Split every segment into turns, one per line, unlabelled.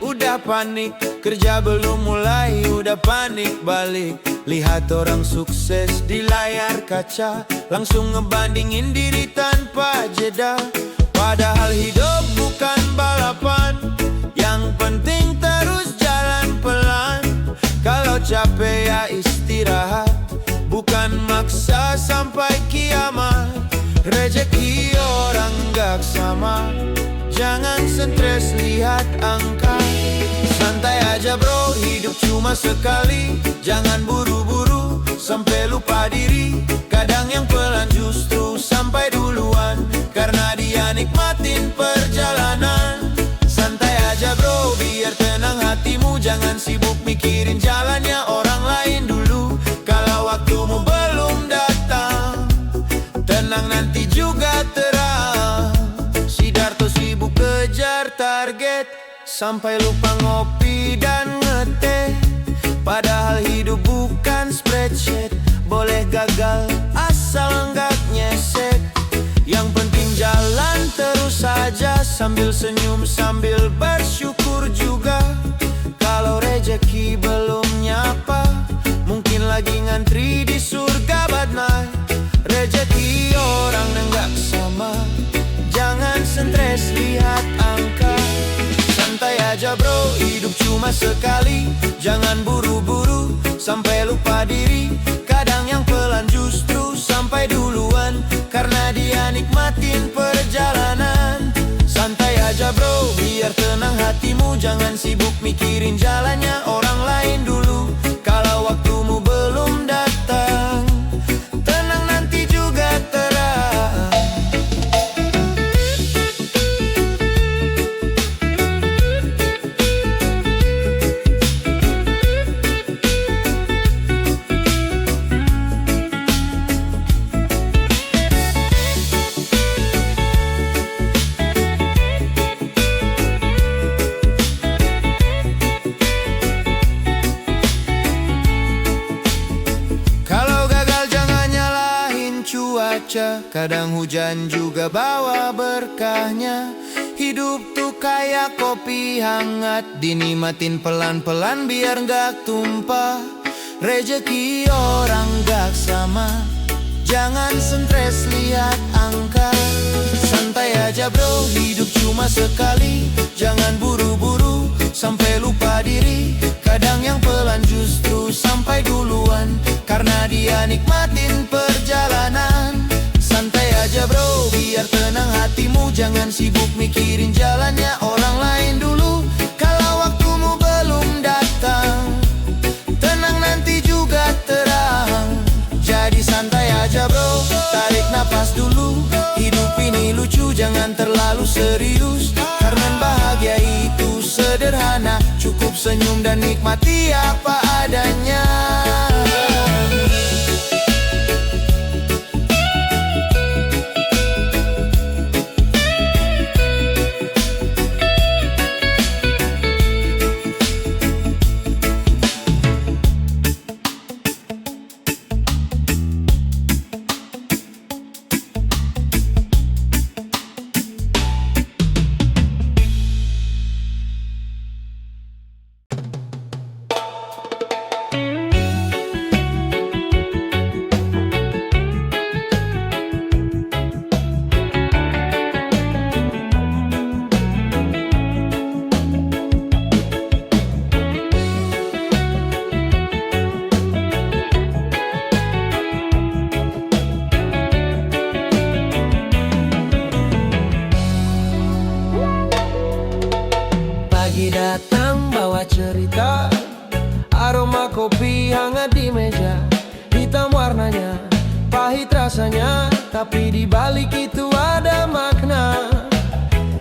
udah panik. Kerja belum mulai, udah panik balik. Lihat orang sukses di layar kaca, langsung ngebandingin diri tanpa jeda. Padahal hidup bukan balapan, yang penting terus jalan pelan. Kalau capek ya istirahat, bukan maksa sampai kiamat. Rezeki orang gak sama, jangan stres lihat angka. Santai aja bro, hidup cuma sekali. Jangan buru-buru sampai lupa diri. Kadang yang pelan justru sampai duluan, karena dia nikmatin perjalanan. Santai aja bro, biar tenang hatimu. Jangan sibuk mikirin jalannya orang lain dulu. Kalau waktumu belum datang, tenang nanti juga terang. Sidarto sibuk kejar target, sampai lupa ngopi dan ngeteh. Padahal hidup bukan spreadsheet, boleh gagal asal nggak nyesek. Yang penting jalan terus saja, sambil senyum sambil bersyukur juga. Kalau rezeki belum nyapa, mungkin lagi ngantri di surga but night. Rezeki orang nggak sama, jangan stres lihat angka. Santai aja bro, hidup cuma sekali. Jangan buru-buru sampai lupa diri. Kadang yang pelan justru sampai duluan, karena dia nikmatin perjalanan. Santai aja bro, biar tenang hatimu. Jangan sibuk mikirin jalannya orang lain dulu. Kalau waktumu belum datang, tenang nanti juga terang. Kadang hujan juga bawa berkahnya. Hidup tuh kayak kopi hangat, dinikmatin pelan-pelan biar gak tumpah. Rezeki orang gak sama, jangan stres lihat angka. Santai aja bro, hidup cuma sekali. Jangan buru-buru sampai lupa diri. Kadang yang pelan justru sampai duluan, karena dia nikmatin perjalanan. Santai aja bro, biar tenang hatimu. Jangan sibuk mikirin jalannya orang lain dulu. Kalau waktumu belum datang, tenang nanti juga terang. Jadi santai aja bro, tarik napas dulu. Hidup ini lucu, jangan terlalu serius. Karena bahagia itu sederhana, cukup senyum dan nikmati apa adanya.
Pagi datang bawa cerita, aroma kopi hangat di meja. Hitam warnanya, pahit rasanya, tapi di balik itu ada makna.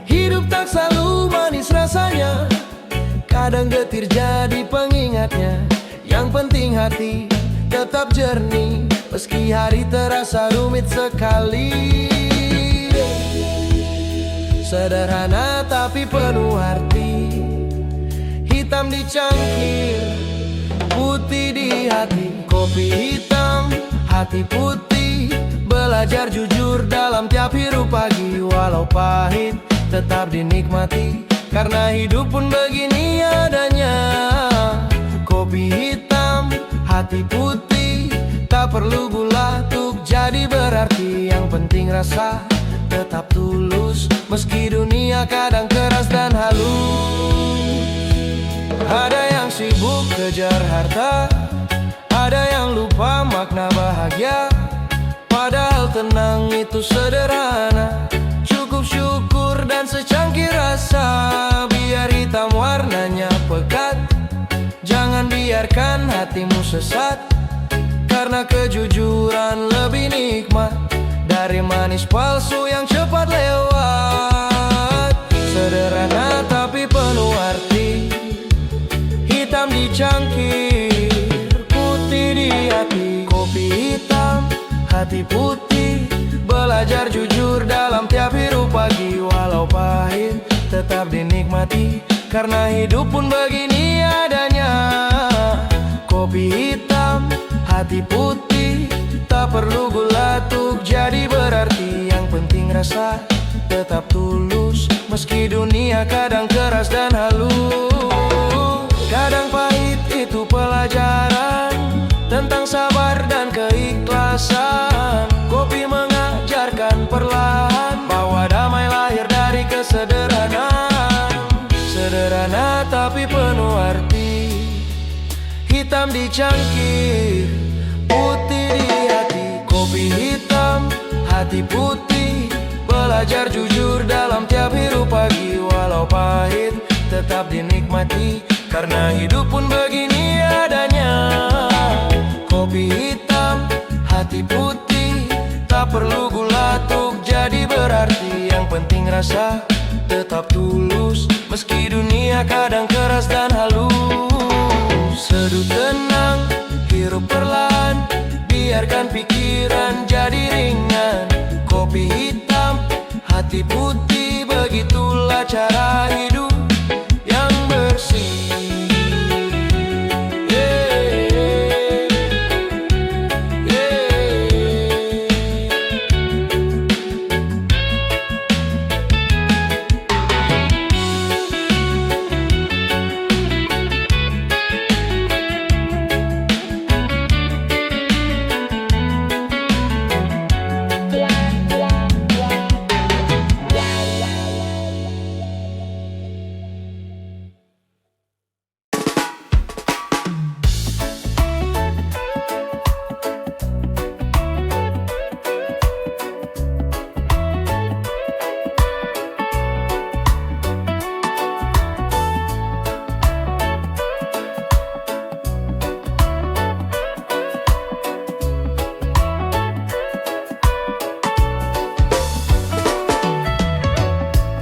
Hidup tak selalu manis rasanya, kadang getir jadi pengingatnya. Yang penting hati tetap jernih, meski hari terasa rumit sekali. Sederhana tapi penuh arti, hitam di cangkir, putih di hati. Kopi hitam, hati putih, belajar jujur dalam tiap hirup pagi. Walau pahit, tetap dinikmati, karena hidup pun begini adanya. Kopi hitam, hati putih, tak perlu gula untuk jadi berarti. Yang penting rasa tetap tulus, meski dunia kadang keras dan halus. Ada yang sibuk kejar harta, ada yang lupa makna bahagia. Padahal tenang itu sederhana, cukup syukur dan secangkir rasa. Biar hitam warnanya pekat, jangan biarkan hatimu sesat, karena kejujuran lebih nikmat dari manis palsu yang cepat lewat. Sederhana tapi penuh arti, hitam di cangkir, putih di hati. Kopi hitam, hati putih, belajar jujur dalam tiap hirup pagi. Walau pahit tetap dinikmati, karena hidup pun begini adanya. Kopi hitam, hati putih, tak perlu gula untuk jadi berarti. Yang penting rasa tetap tulus, meski dunia kadang keras dan halus. Kadang pahit itu pelajaran tentang sabar dan keikhlasan. Kopi mengajarkan perlahan bahwa damai lahir dari kesederhanaan. Sederhana tapi penuh arti, hitam di cangkir, putih di hati. Kopi hitam, hati putih, belajar jujur dalam tiap hirup pagi. Walau pahit tetap dinikmati, karena hidup pun begini adanya. Kopi hitam, hati putih, tak perlu gula untuk jadi berarti. Yang penting rasa tetap tulus, meski dunia kadang keras dan halus. Seduh tenang, hirup perlahan, biarkan pikiran jadi ringan. Kopi hitam, hati putih, begitulah cara hidup yang bersih.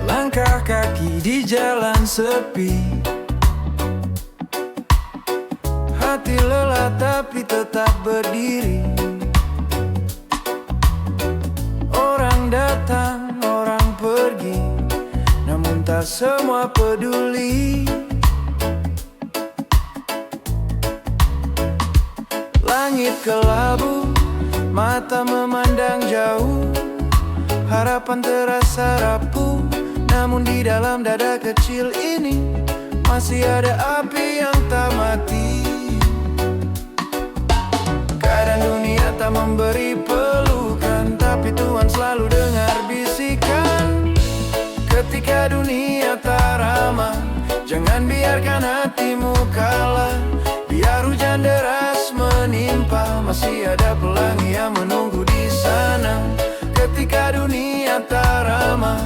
Langkah kaki di jalan sepi, hati lelah tapi tetap berdiri. Orang datang, orang pergi, namun tak semua peduli. Langit kelabu, mata memandang jauh, harapan terasa rapuh. Namun di dalam dada kecil ini masih ada api yang tak mati. Kadang dunia tak memberi pelukan, tapi Tuhan selalu dengar bisikan. Ketika dunia tak ramah, jangan biarkan hatimu kalah. Biar hujan deras menimpa, masih ada pelangi yang menunggu di sana. Ketika dunia tak ramah,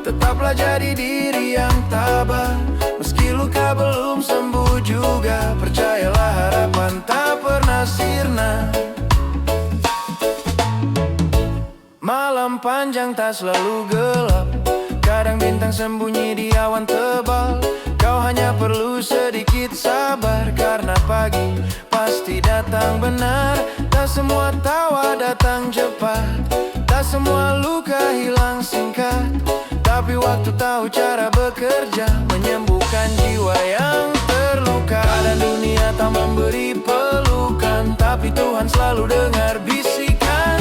tetaplah jadi diri yang tabah. Meski luka belum sembuh juga, percayalah harapan tak pernah sirna. Malam panjang tak selalu gelap, kadang bintang sembunyi di awan tebal. Kau hanya perlu sedikit sabar, karena pagi pasti datang benar. Tak semua tawa datang cepat, tak semua luka hilang singkat. Tapi waktu tahu cara bekerja, menyembuhkan jiwa yang terluka. Kadang dunia tak memberi pelukan, tapi Tuhan selalu dengar bisikan.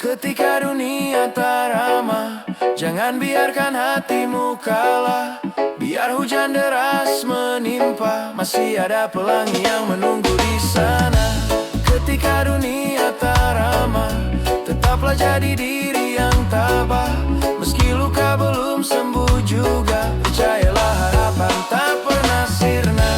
Ketika dunia tak ramah, jangan biarkan hatimu kalah. Biar hujan deras menimpa, masih ada pelangi yang menunggu di sana. Ketika dunia tak ramah, tetaplah jadi diri yang tabah. Meski luka belum sembuh juga, percayalah harapan tak pernah sirna.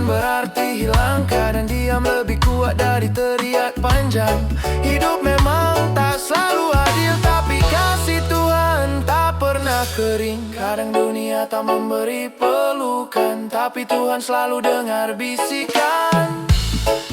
Berarti hilang, kadang diam lebih kuat dari teriak panjang. Hidup memang tak selalu adil, tapi kasih Tuhan tak pernah kering. Kadang dunia tak memberi pelukan, tapi Tuhan selalu dengar bisikan.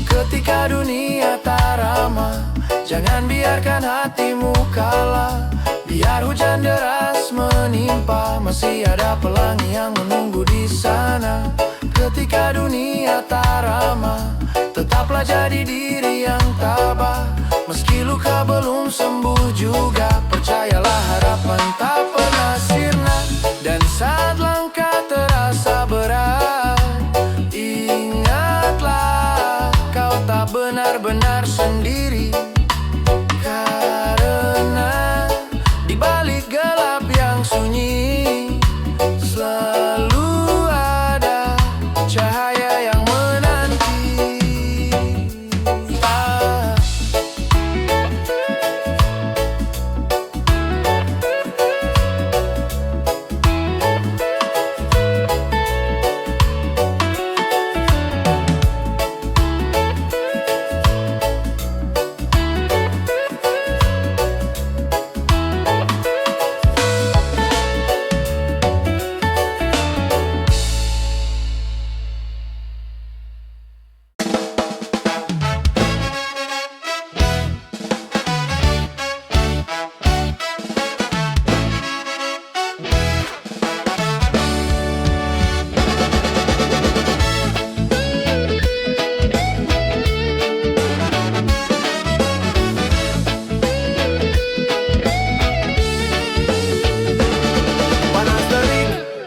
Ketika dunia tak ramah, jangan biarkan hatimu kalah. Biar hujan deras menimpa, masih ada pelangi yang menunggu di sana. Ketika dunia tak ramah, tetaplah jadi diri yang tabah. Meski luka belum sembuh juga, percayalah harapan tak pernah sirna. Dan saat langkah terasa berat, ingatlah kau tak benar-benar sendiri. Karena di balik gelap yang sunyi, selalu ada cahaya yang menanti.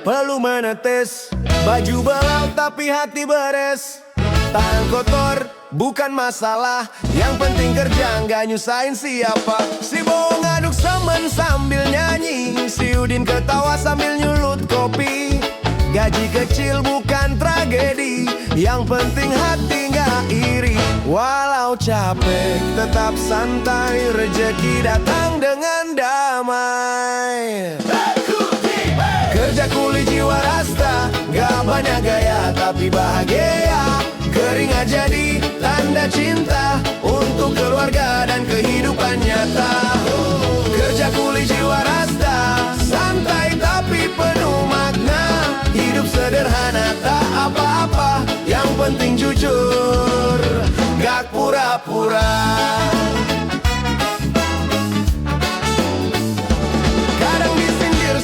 Perlu menetes, baju belau tapi hati beres. Tangan kotor bukan masalah, yang penting kerja nggak nyusahin siapa. Si Bowo ngaduk semen sambil nyanyi, si Udin ketawa sambil nyulut kopi. Gaji kecil bukan tragedi, yang penting hati nggak iri. Walau capek tetap santai, rezeki datang dengan damai. Kerja kuli jiwa rasta, gak banyak gaya tapi bahagia. Keringat jadi tanda cinta untuk keluarga dan kehidupan nyata. Kerja kuli jiwa rasta, santai tapi penuh makna. Hidup sederhana tak apa-apa, yang penting jujur, gak pura-pura.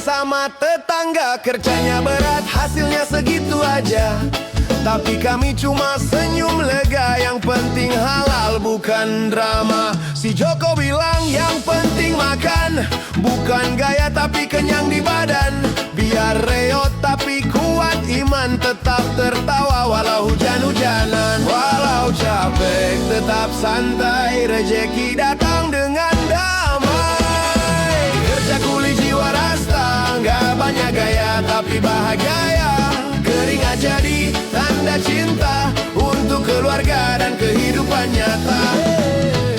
Sama tetangga kerjanya berat, hasilnya segitu aja. Tapi kami cuma senyum lega, yang penting halal bukan drama. Si Joko bilang yang penting makan, bukan gaya tapi kenyang di badan. Biar reot tapi kuat iman, tetap tertawa walau hujan-hujanan. Walau capek tetap santai, rezeki datang dengan damai. Kerja kuli jiwa rasta, gak banyak gaya tapi bahagia. Keringat jadi tanda cinta untuk keluarga dan kehidupan nyata.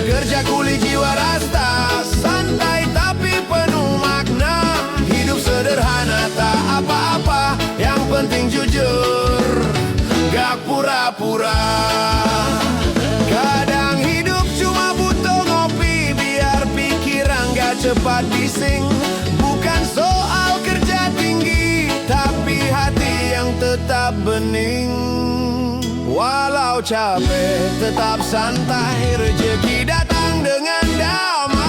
Kerja kuli jiwa rasta, santai tapi penuh makna. Hidup sederhana tak apa-apa, yang penting jujur, gak pura-pura. Kadang hidup cuma butuh ngopi, biar pikiran gak cepat bising. Bukan soal kerja tinggi, tapi hati yang tetap bening. Walau capek tetap santai, rezeki datang dengan damai.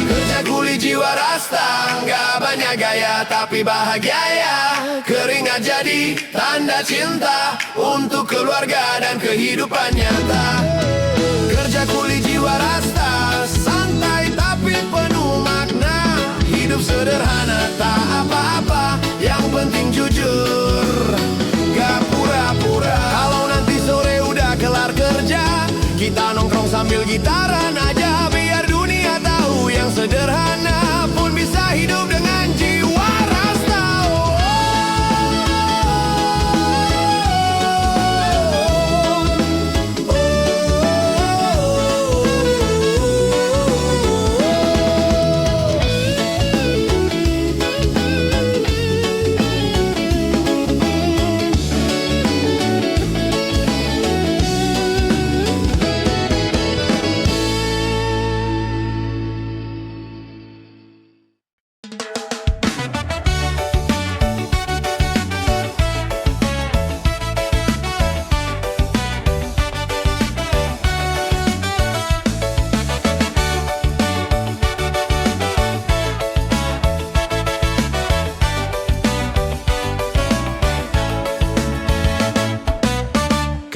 Kerja kuli jiwa rasta, gak
Gak banyak gaya tapi bahagia ya. Keringat jadi tanda cinta untuk keluarga dan kehidupan nyata. Kerja kuli jiwa rasta, santai tapi penuh makna. Hidup sederhana tak apa-apa, yang penting jujur, gak pura-pura. Kalau nanti sore udah kelar kerja, kita nongkrong sambil gitaran aja. Biar dunia tahu yang sederhana pun bisa hidup dengan jiwa rasta.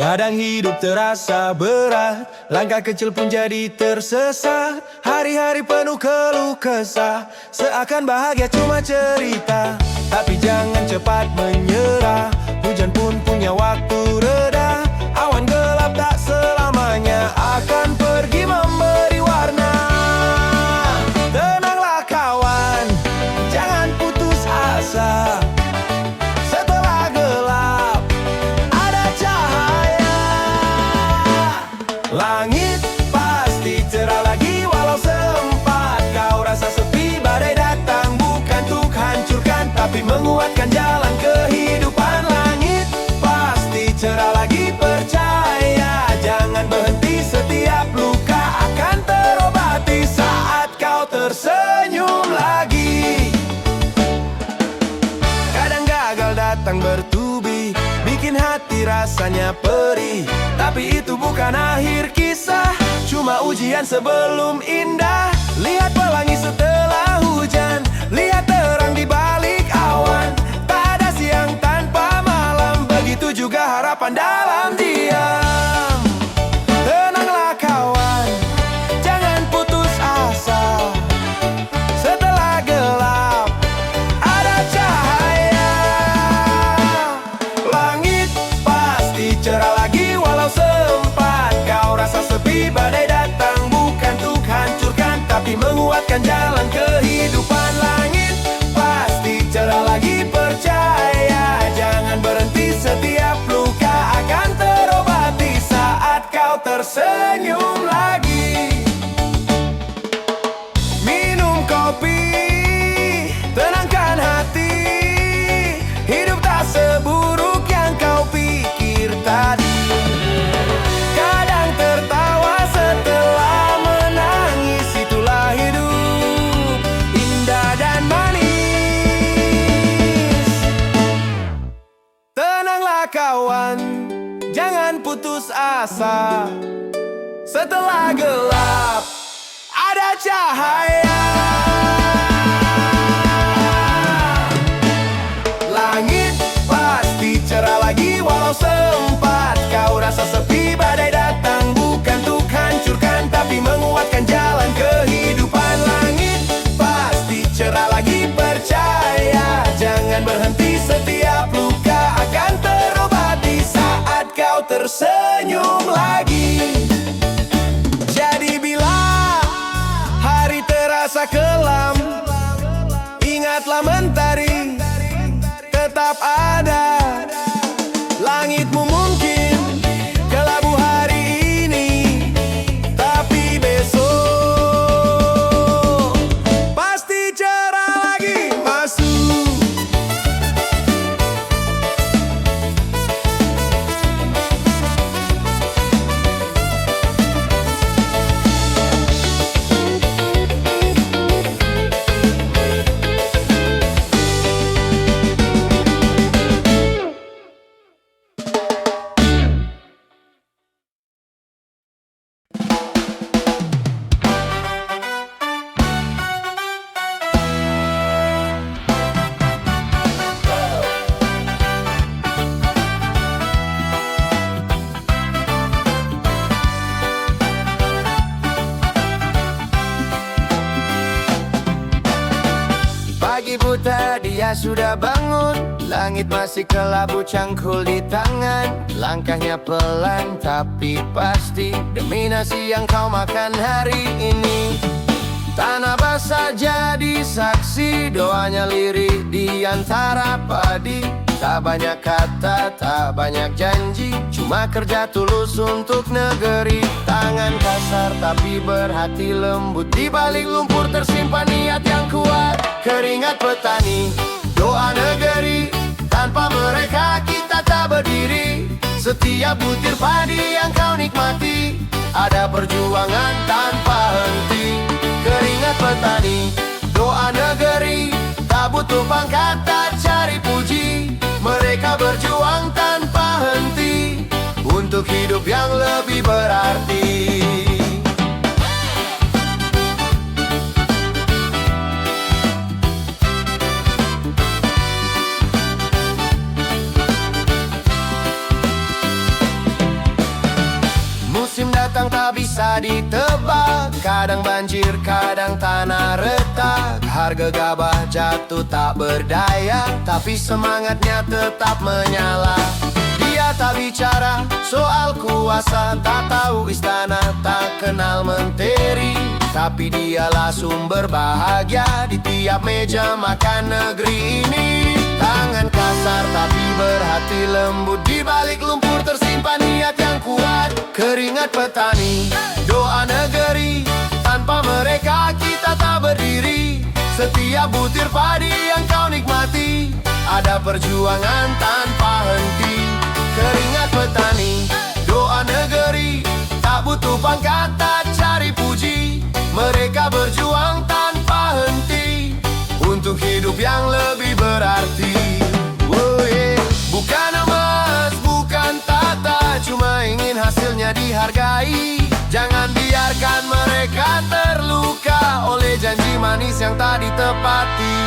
Kadang hidup terasa berat, langkah kecil pun jadi tersesat. Hari-hari penuh keluh kesah, seakan bahagia cuma cerita. Tapi jangan cepat menyerah, hujan pun punya waktu reda. Awan gelap tak selamanya akan pergi memberi warna. Tenanglah kawan, jangan putus asa. Setelah gelap ada cahaya. Langit pasti cerah lagi walau sempat kau rasa sepi. Badai datang bukan untuk hancurkan, tapi menguatkan jalan kehidupan. Langit pasti cerah lagi, percaya. Jangan berhenti, setiap luka akan terobati saat kau tersenyum lagi. Kadang gagal datang bertubi, bikin hati rasanya perih. Tapi itu bukan akhir kisah, cuma ujian sebelum indah. Lihat pelangi setelah hujan, lihat terang di balik awan. Tak ada siang tanpa malam, begitu juga harapan dalam diam. Tenanglah kawan, jangan putus asa. Setelah gelap ada cahaya. Langit pasti cerah lagi walau sempat kau rasa sepi. Badai datang bukan untuk hancurkan, tapi menguatkan jalan kehidupan. Langit pasti cerah lagi, percaya. Jangan berhenti, setiap luka akan terobati saat kau tersenyum lagi. Minum kopi, tenangkan hati. Hidup tak seburuk yang kau pikir tadi. Kadang tertawa setelah menangis, itulah hidup indah dan manis. Tenanglah kawan, jangan putus asa. Setelah gelap ada cahaya. Langit pasti cerah lagi walau sempat kau rasa sepi. Badai datang bukan untuk hancurkan, tapi menguatkan jalan kehidupan. Langit pasti cerah lagi, percaya. Jangan berhenti, setiap luka akan terobati saat kau tersenyum lagi. Jadi bila hari terasa kelam, ingatlah mentari tetap ada. Langitmu mungkin kelabu hari ini, tapi besok pasti cerah lagi masuk. serta dia sudah bangun. Langit masih kelabu cangkul di tangan. Langkahnya pelan tapi pasti, demi nasi yang kau makan hari ini. Tanah basah jadi saksi, doanya lirik di antara padi. Tak banyak kata, tak banyak janji, cuma kerja tulus untuk negeri. Tangan kasar tapi berhati lembut, di balik lumpur tersimpan niat yang kuat. Keringat petani, doa negeri, tanpa mereka kita tak berdiri. Setiap butir padi yang kau nikmati, ada perjuangan tanpa henti. Keringat petani, doa negeri, tak butuh pangkat, tak cari puji. Mereka berjuang tanpa henti untuk hidup yang lebih berarti. Musim datang tak bisa ditebak, kadang banjir, kadang tanah retak. Harga gabah jatuh tak berdaya, tapi semangatnya tetap menyala. Dia tak bicara soal kuasa, tak tahu istana, tak kenal menteri, tapi dialah sumber bahagia di tiap meja makan negeri ini. Tangan kasar tapi berhati lembut, di balik lumpur tersimpan niat yang kuat. Keringat petani, doa negeri, tanpa mereka kita tak berdiri. Setiap butir padi yang kau nikmati, ada perjuangan tanpa henti. Keringat petani, doa negeri, tak butuh pangkat, tak cari puji. Mereka berjuang tanpa henti untuk hidup yang lebih berarti. Bukan emas, bukan tata, cuma ingin hasilnya dihargai. Jangan biarkan mereka terluka oleh janji manis yang tak ditepati.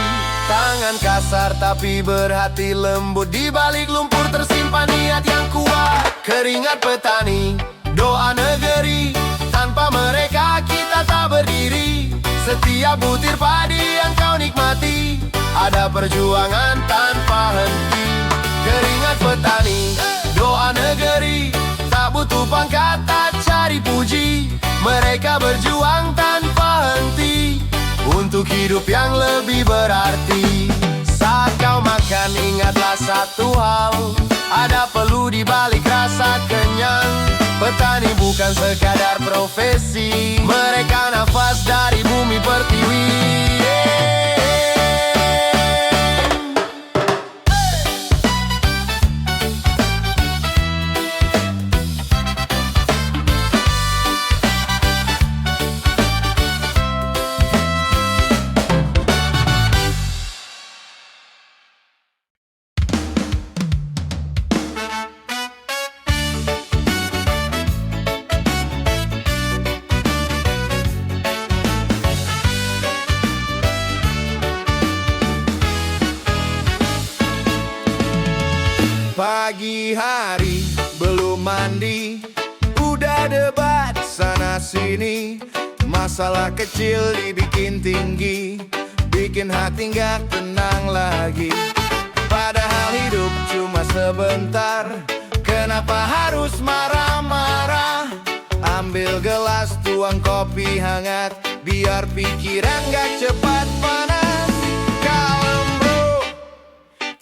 Tangan kasar tapi berhati lembut, di balik lumpur tersimpan niat yang kuat. Keringat petani, doa negeri, tanpa mereka kita tak berdiri. Setiap butir padi yang kau nikmati, ada perjuangan tanpa henti. Keringat petani, doa negeri, tak butuh pangkat, tak cari puji. Mereka berjuang tanpa henti untuk hidup yang lebih berarti. Saat kau makan ingatlah satu hal, ada peluh di balik rasa kenyang. Petani bukan sekadar profesi, mereka nafas dari bumi pertiwi.
Pagi hari belum mandi, udah debat sana sini. Masalah kecil dibikin tinggi, bikin hati nggak tenang lagi. Padahal hidup cuma sebentar, kenapa harus marah-marah? Ambil gelas, tuang kopi hangat, biar pikiran nggak cepat panas. Kalem bro,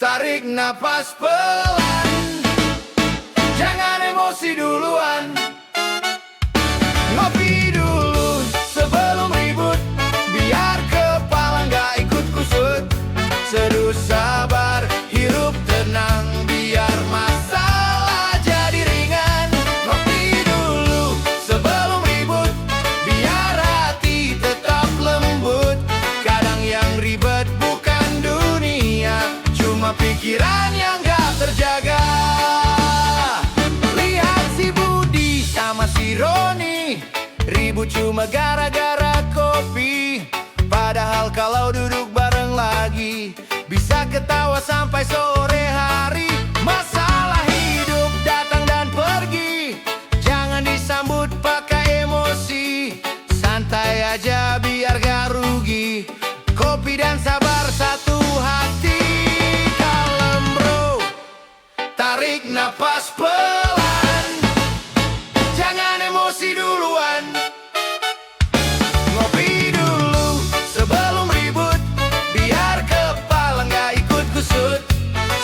tarik napas pelan, jangan emosi duluan. Ngopi dulu sebelum ribut, biar kepala nggak ikut kusut. Seduh sabar, hirup tenang, biar masalah jadi ringan. Ngopi dulu sebelum ribut, biar hati tetap lembut. Kadang yang ribet bukan dunia, cuma pikiran yang gak terjaga. Lihat si Budi sama si Roni, ribut cuma gara-gara kopi. Padahal kalau duduk bareng lagi, bisa ketawa sampai sore hari. Masalah hidup datang dan pergi, jangan disambut pakai emosi. Santai aja biar gak rugi, kopi dan sabar satu hal. pelan, jangan emosi duluan. Ngopi dulu sebelum ribut, biar kepala nggak ikut kusut.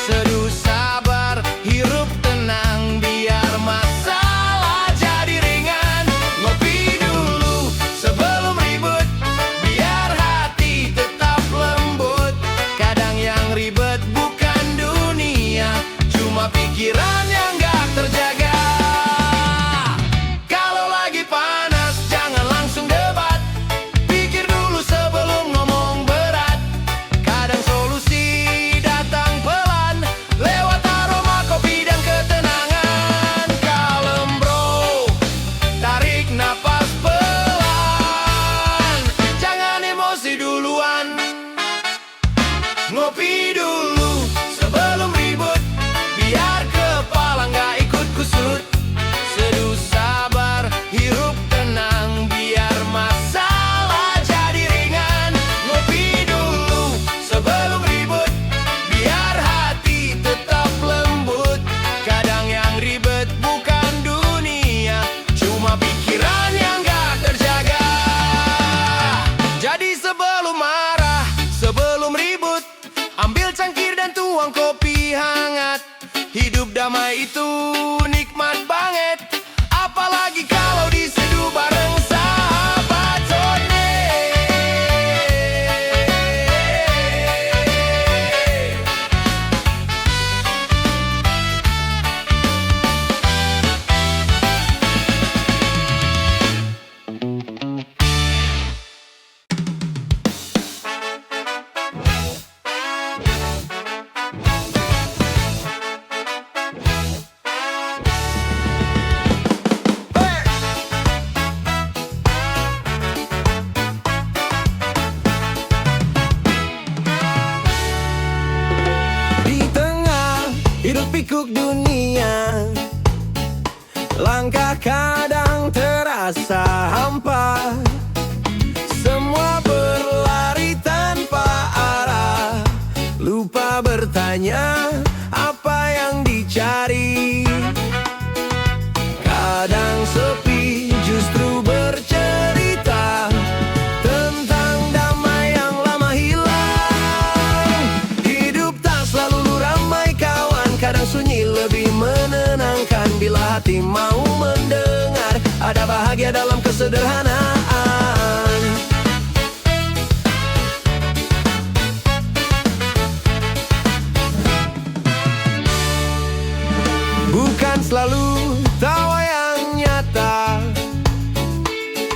Seduh sabar, hirup tenang, biar masalah jadi ringan. Ngopi dulu sebelum ribut, biar hati tetap lembut. Kadang yang ribet bukan dunia, cuma pikiran yang nggak terjaga. Kalau lagi panas jangan langsung debat, pikir dulu sebelum ngomong berat. Kadang solusi datang pelan, lewat aroma kopi dan ketenangan. Kalem bro, tarik napas pelan, jangan emosi duluan. Ngopi dulu sebelum ribut, biar kepala nggak ikut kusut. Seduh sabar, hirup tenang, biar masalah jadi ringan. Ngopi dulu sebelum ribut, biar hati tetap lembut. Kadang yang ribet bukan dunia, cuma pikiran yang nggak terjaga. Jadi sebelum marah, sebelum ribut, ambil cangkir dan tuang kopi hangat. Hidup damai itu nikmat banget, apalagi kalau diseduh bareng sahabat Sone.
Di tengah hidup pikuk dunia, langkah kadang terasa hampa. Semua berlari tanpa arah, lupa bertanya apa yang dicari. Kadang sepi justru bercerita tentang damai yang lama hilang. Hidup tak selalu ramai kawan, kadang sunyi lebih menenangkan. Bila hati mau mendengar, ada bahagia dalam kesederhanaan. Bukan selalu tawa yang nyata,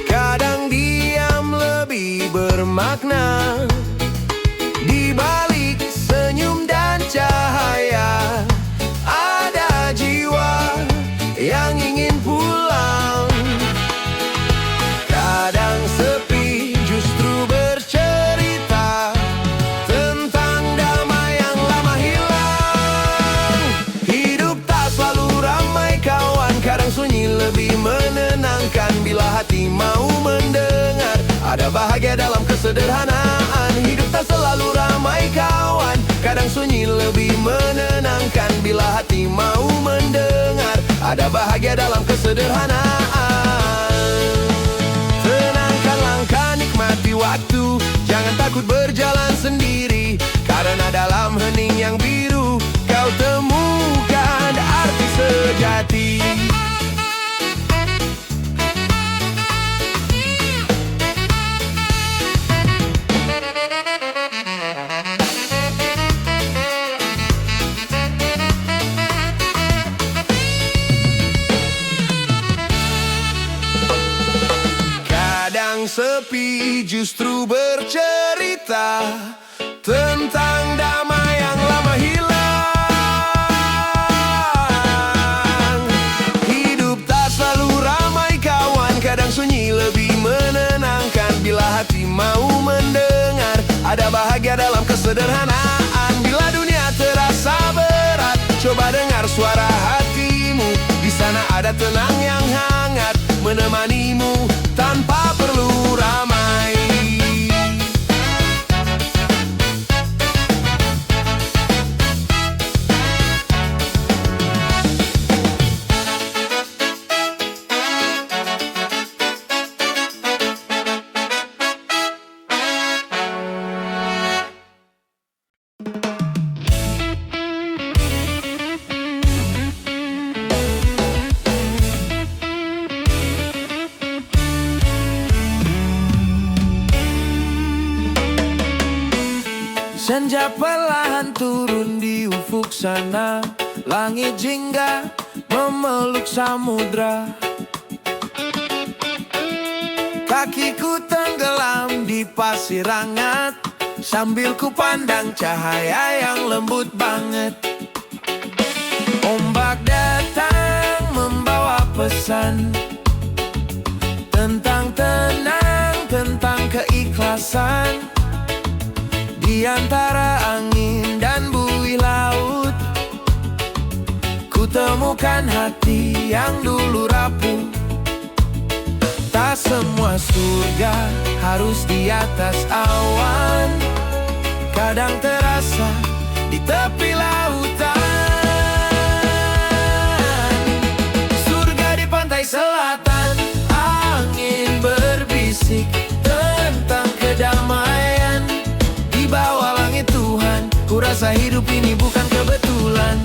kadang diam lebih bermakna. Di balik senyum dan cahaya, ada jiwa yang ingin pulang. Kadang sepi justru bercerita tentang damai yang lama hilang. Hidup tak selalu ramai kawan, kadang sunyi lebih menenangkan. Bila hati mau mendengar, ada bahagia dalam kesederhanaan. Hidup tak selalu ramai kawan, kadang sunyi lebih menenangkan. Bila hati mau mendengar, ada bahagia dalam kesederhanaan. Tenangkan langkah, nikmati waktu, jangan takut berjalan sendiri. Karena dalam hening yang biru, kau temukan arti sejati. Kadang sepi justru bercerita tentang damai yang lama hilang. Hidup tak selalu ramai kawan, kadang sunyi lebih menenangkan. Bila hati mau mendengar, ada bahagia dalam kesederhanaan. Bila dunia terasa berat, coba dengar suara hatimu. Di sana ada tenang yang hangat, menemanimu tanpa perlu ramai. Senja perlahan turun di ufuk sana, langit jingga memeluk samudra. Kakiku tenggelam di pasir hangat, sambil ku pandang cahaya yang lembut banget. Ombak datang membawa pesan tentang tenang, tentang keikhlasan. Di antara angin dan buih laut, ku temukan hati yang dulu rapuh. Tak semua surga harus di atas awan, kadang terasa di tepi lautan. Surga di pantai selatan, angin berbisik tentang kedamaian. Di bawah langit Tuhan, ku rasa hidup ini bukan kebetulan.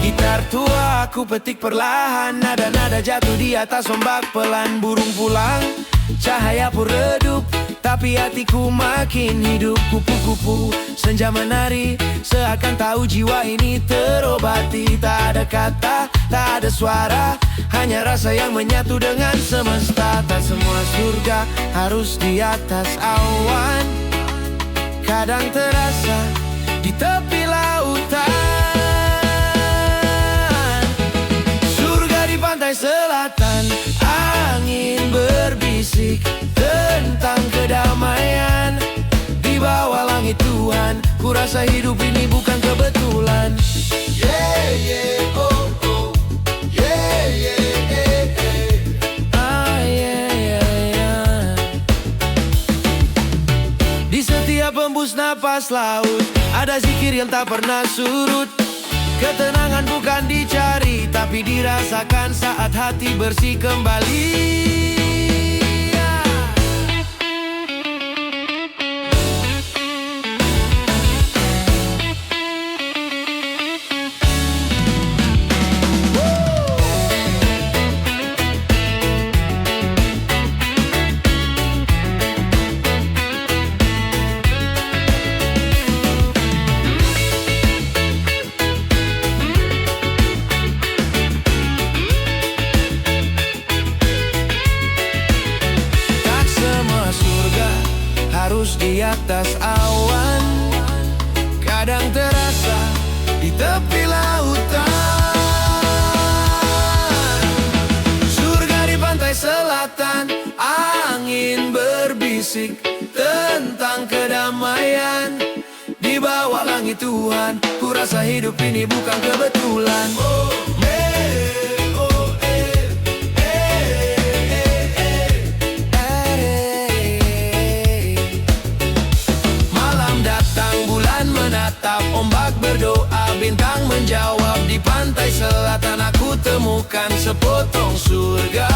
Gitar tua aku petik perlahan, nada-nada jatuh di atas ombak pelan. Burung pulang, cahaya pun redup, tapi hatiku makin hidup. Kupu-kupu senja menari, seakan tahu jiwa ini terobati. Tak ada kata, tak ada suara, hanya rasa yang menyatu dengan semesta. Tak semua surga harus di atas awan, kadang terasa di tepi lautan. Surga di pantai selatan, angin berbisik tentang kedamaian. Di bawah langit Tuhan, ku rasa hidup ini bukan kebetulan. Yeah, yeah, oh, oh. Yeah, yeah, yeah, yeah. Ah, yeah, yeah, yeah. Di setiap hembus napas laut, ada zikir yang tak pernah surut. Ketenangan bukan dicari, tapi dirasakan saat hati bersih kembali. Harus di atas awan, kadang terasa di tepi lautan. Surga di pantai selatan, angin berbisik tentang kedamaian. Di bawah langit Tuhan, ku rasa hidup ini bukan kebetulan. Ombak berdoa, bintang menjawab. Di pantai selatan aku temukan sepotong surga.